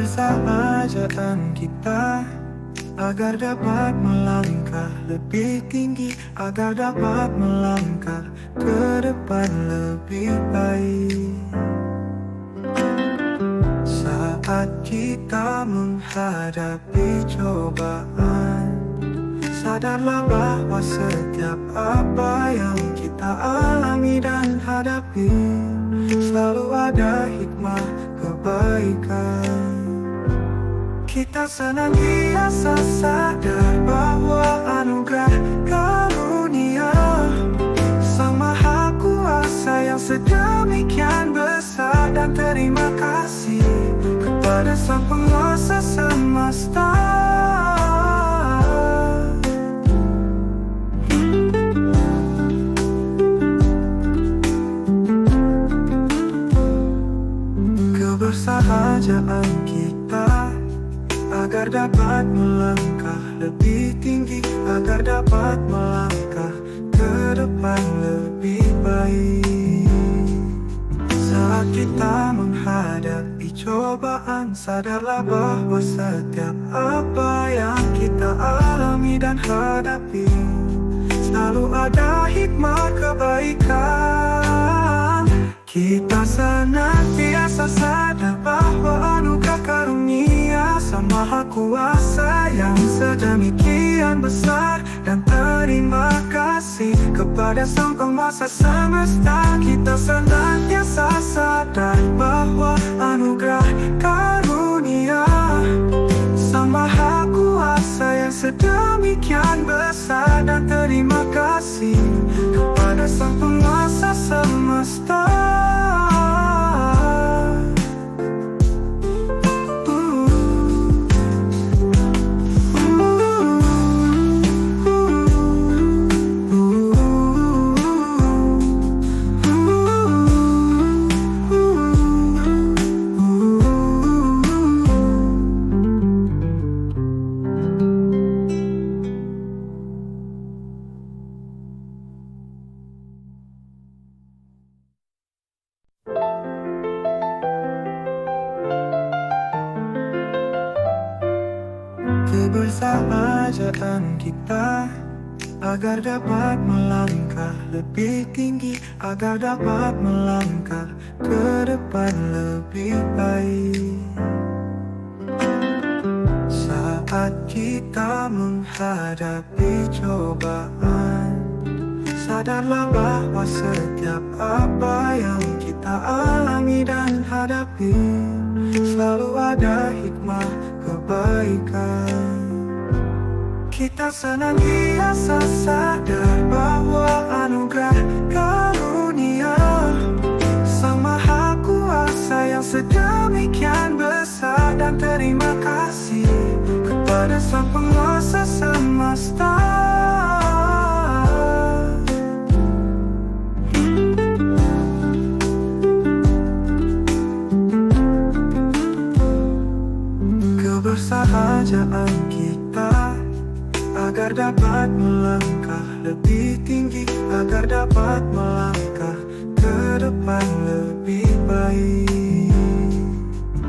Kebersahajaan kita agar dapat melangkah lebih tinggi, agar dapat melangkah ke depan lebih baik. Saat kita menghadapi cobaan, sadarlah bahwa setiap apa yang kita alami dan hadapi selalu ada hikmah kebaikan. Kita senantiasa sadar bahwa anugerah karunia Sang Maha Kuasa yang sedemikian besar, dan terima kasih kepada Sang Penguasa semesta. Kebersahajaan kita agar dapat melangkah lebih tinggi, agar dapat melangkah ke depan lebih baik. Saat kita menghadapi cobaan, sadarlah bahwa setiap apa yang kita alami dan hadapi selalu ada hikmah kebaikan. Kita senantiasa sadar bahwa anugerah karunia Sang Maha Kuasa yang sedemikian besar, dan terima kasih kepada Sang Penguasa semesta. Kita senantiasa sadar bahwa anugerah karunia Sang Maha Kuasa yang sedemikian besar, dan terima kasih kepada Sang Penguasa semesta. Kebersahajaan kita agar dapat melangkah lebih tinggi, agar dapat melangkah ke depan lebih baik. Saat kita menghadapi cobaan, sadarlah bahwa setiap apa yang kita alami dan hadapi selalu ada hikmah kebaikan. Kita senantiasa sadar bahwa anugerah karunia Sang Maha Kuasa yang sedemikian besar, dan terima kasih kepada Sang Penguasa semesta. Kebersahajaan kita agar dapat melangkah lebih tinggi, agar dapat melangkah ke depan lebih baik.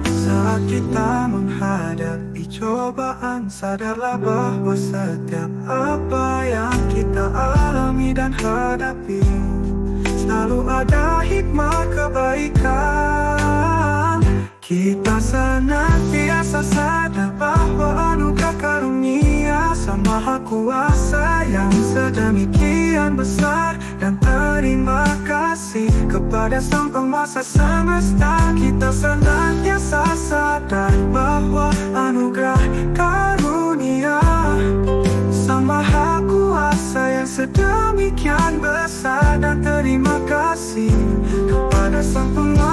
Saat kita menghadapi cobaan, sadarlah bahwa setiap apa yang kita alami dan hadapi selalu ada hikmah kebaikan. Kita senantiasa sadar bahwa anugerah karunia Sang Maha Kuasa yang sedemikian besar, dan terima kasih kepada Sang Penguasa semesta. Kita senantiasa sadar bahwa anugerah karunia Sang Maha Kuasa yang sedemikian besar, dan terima kasih kepada Sang Penguasa